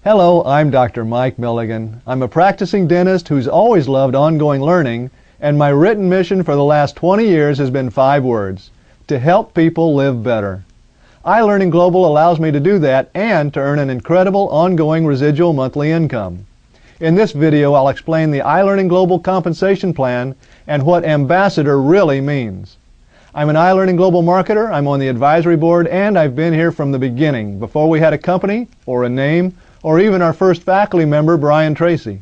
Hello, I'm Dr. Mike Milligan. I'm a practicing dentist who's always loved ongoing learning, and my written mission for the last 20 years has been 5 words: to help people live better. iLearningGlobal allows me to do that and to earn an incredible ongoing residual monthly income. In this video, I'll explain the iLearningGlobal compensation plan and what ambassador really means. I'm an iLearningGlobal marketer, I'm on the advisory board, and I've been here from the beginning, before we had a company or a name, or even our first faculty member, Brian Tracy.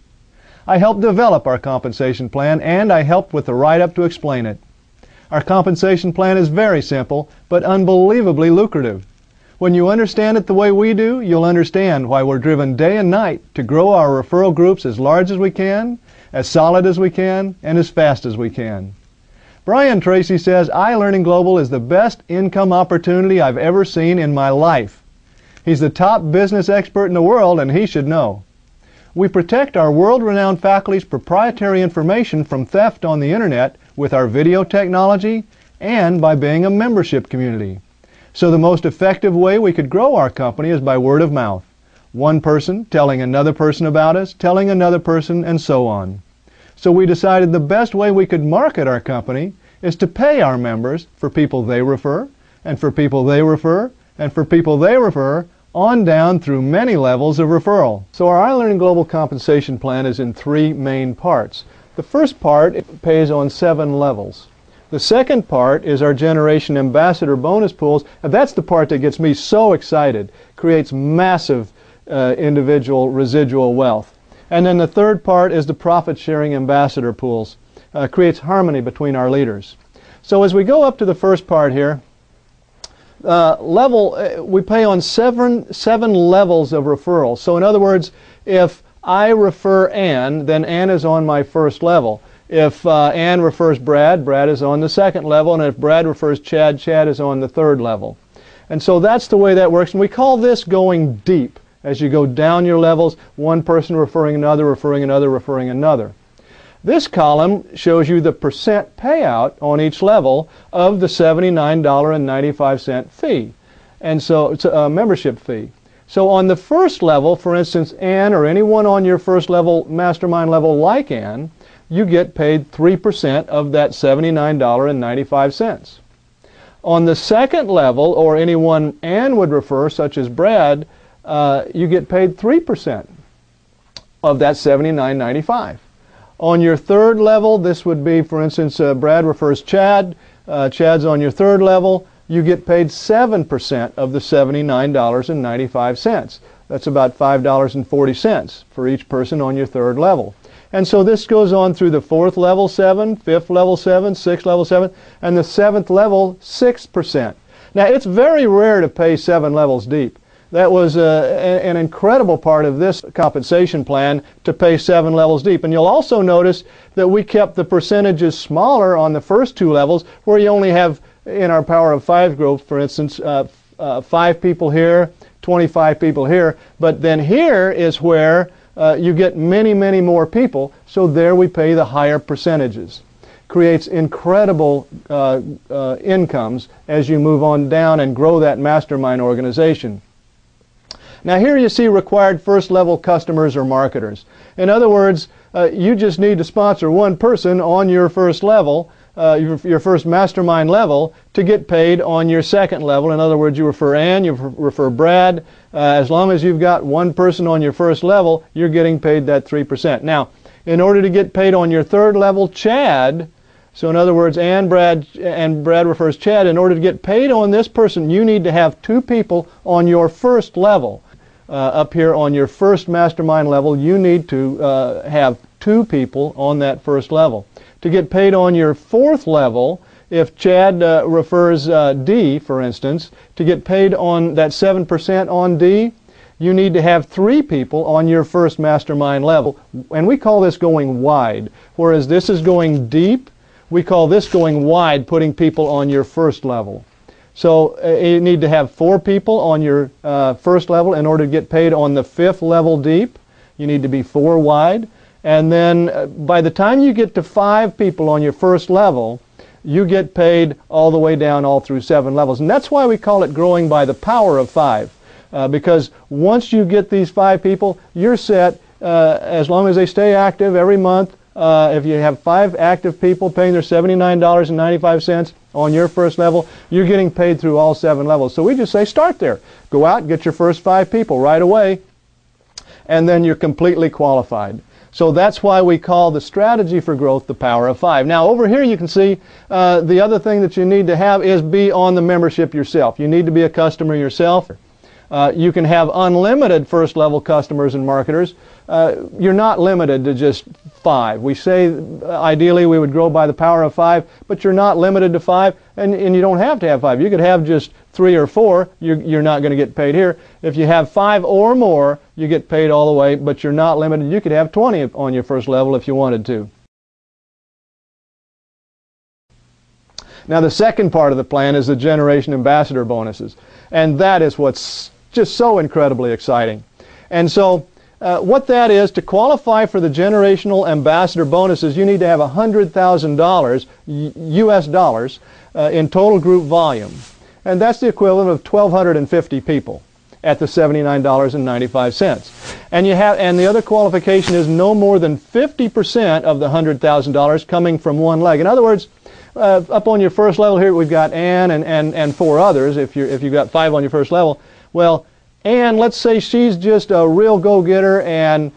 I helped develop our compensation plan, and I helped with the write-up to explain it. Our compensation plan is very simple, but unbelievably lucrative. When you understand it the way we do, you'll understand why we're driven day and night to grow our referral groups as large as we can, as solid as we can, and as fast as we can. Brian Tracy says iLearningGlobal is the best income opportunity I've ever seen in my life. He's the top business expert in the world, and he should know. We protect our world-renowned faculty's proprietary information from theft on the internet with our video technology and by being a membership community. So the most effective way we could grow our company is by word of mouth. One person telling another person about us, telling another person, and so on. So we decided the best way we could market our company is to pay our members for people they refer, and for people they refer, and for people they refer, on down through many levels of referral. So our iLearningGlobal compensation plan is in 3 main parts. The first part pays on 7 levels. The second part is our Generation Ambassador bonus pools, and that's the part that gets me so excited, creates massive individual residual wealth. And then the third part is the profit-sharing ambassador pools, creates harmony between our leaders. So as we go up to the first part here, we pay on seven levels of referral. So in other words, if I refer Ann, then Ann is on my first level. If Ann refers Brad, Brad is on the second level, and if Brad refers Chad, Chad is on the third level. And so that's the way that works, and we call this going deep. As you go down your levels, one person referring another, referring another, referring another. This column shows you the percent payout on each level of the $79.95 fee, and so it's a membership fee. So on the first level, for instance, Ann or anyone on your first level, mastermind level like Ann, you get paid 3% of that $79.95. On the second level, or anyone Ann would refer, such as Brad, you get paid 3% of that $79.95. On your third level, this would be, for instance, Brad refers Chad, Chad's on your third level, you get paid 7% of the $79.95. That's about $5.40 for each person on your third level. And so this goes on through the fourth level 7, fifth level 7, sixth level 7, and the seventh level 6%. Now it's very rare to pay 7 levels deep. That was an incredible part of this compensation plan, to pay 7 levels deep. And you'll also notice that we kept the percentages smaller on the first 2 levels, where you only have, in our Power of 5 group, for instance, 5 people here, 25 people here. But then here is where you get many, many more people, so there we pay the higher percentages. Creates incredible incomes as you move on down and grow that mastermind organization. Now here you see required first level customers or marketers. In other words, you just need to sponsor one person on your first level, your first mastermind level, to get paid on your second level. In other words, you refer Ann, you refer Brad. As long as you've got one person on your first level, you're getting paid that 3%. Now, in order to get paid on your third level, Chad, so in other words, Brad refers Chad, in order to get paid on this person, you need to have 2 people on your first level. Up here on your first mastermind level, you need to have 2 people on that first level. To get paid on your fourth level, if Chad refers D, for instance, to get paid on that 7% on D, you need to have 3 people on your first mastermind level. And we call this going wide. Whereas this is going deep, we call this going wide, putting people on your first level. So you need to have 4 people on your first level in order to get paid on the 5th level deep. You need to be 4 wide. And then by the time you get to 5 people on your first level, you get paid all the way down all through 7 levels. And that's why we call it growing by the power of 5. because once you get these 5 people, you're set as long as they stay active every month. If you have 5 active people paying their $79.95 on your first level, you're getting paid through all 7 levels. So we just say start there. Go out and get your first 5 people right away, and then you're completely qualified. So that's why we call the strategy for growth the power of 5. Now over here you can see the other thing that you need to have is be on the membership yourself. You need to be a customer yourself. You can have unlimited first level customers and marketers. You're not limited to just 5. We say ideally we would grow by the power of 5, but you're not limited to 5, and you don't have to have 5. You could have just 3 or 4. You're not going to get paid here. If you have 5 or more, you get paid all the way, but you're not limited. You could have 20 on your first level if you wanted to. Now the second part of the plan is the Generation Ambassador bonuses, and that is what's just so incredibly exciting. And so what that is, to qualify for the Generational Ambassador bonuses, you need to have $100,000 US dollars in total group volume, and that's the equivalent of 1,250 people at the $79.95. And the other qualification is no more than 50% of the $100,000 coming from one leg. In other words, up on your first level here, we've got Ann and 4 others. If you've got 5 on your first level, well, Ann, let's say she's just a real go-getter, and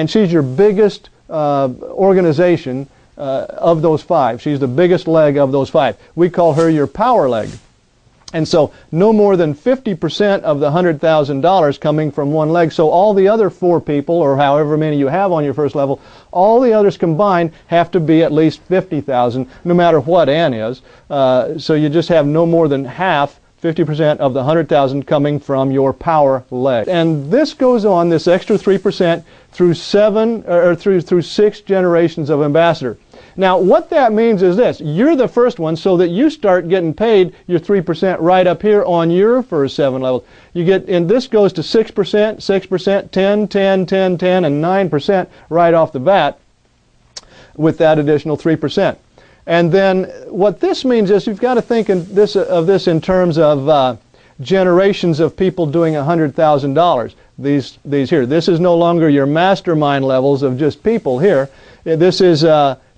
she's your biggest organization of those 5. She's the biggest leg of those 5. We call her your power leg. And so no more than 50% of the $100,000 coming from one leg. So all the other 4 people, or however many you have on your first level, all the others combined have to be at least 50,000, no matter what Ann is. So you just have no more than half, 50% of the 100,000 coming from your power leg. And this goes on, this extra 3%, through 6 generations of ambassador. Now what that means is this: you're the first one, so that you start getting paid your 3% right up here on your first 7 levels. You get, and this goes to 6%, 6%, 10, 10, 10, 10, and 9% right off the bat with that additional 3%. And then what this means is you've got to think of this in terms of generations of people doing $100,000. These here. This is no longer your mastermind levels of just people here. This is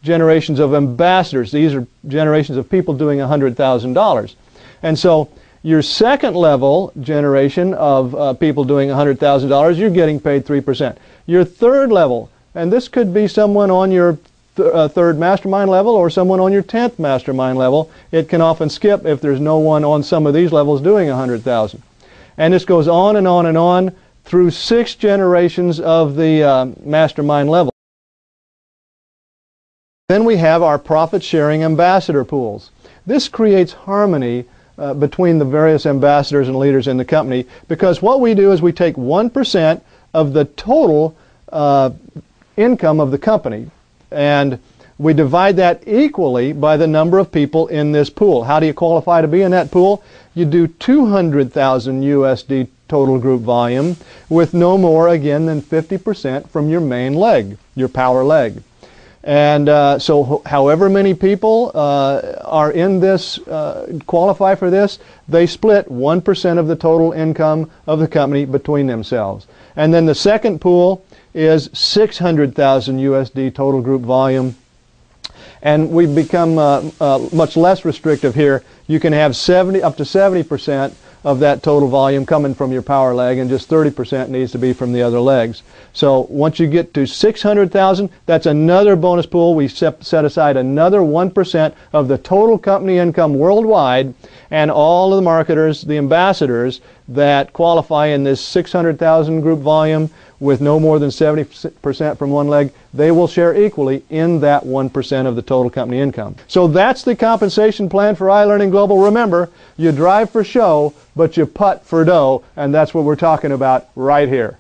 generations of ambassadors. These are generations of people doing $100,000. And so your second level generation of people doing $100,000, you're getting paid 3%. Your third level, and this could be someone on your third mastermind level or someone on your 10th mastermind level. It can often skip if there's no one on some of these levels doing 100,000. And this goes on and on and on through 6 generations of the mastermind level. Then we have our profit-sharing ambassador pools. This creates harmony between the various ambassadors and leaders in the company, because what we do is we take 1% of the total income of the company, and we divide that equally by the number of people in this pool. How do you qualify to be in that pool? You do 200,000 USD total group volume with no more, again, than 50% from your main leg, your power leg. And so however many people are in this, qualify for this, they split 1% of the total income of the company between themselves. And then the second pool is 600,000 USD total group volume. And we've become much less restrictive here. You can have up to 70% of that total volume coming from your power leg, and just 30% needs to be from the other legs. So once you get to 600,000, that's another bonus pool. We set aside another 1% of the total company income worldwide, and all of the marketers, the ambassadors that qualify in this 600,000 group volume with no more than 70% from one leg, they will share equally in that 1% of the total company income. So that's the compensation plan for iLearning Global. Remember, you drive for show, but you putt for dough, and that's what we're talking about right here.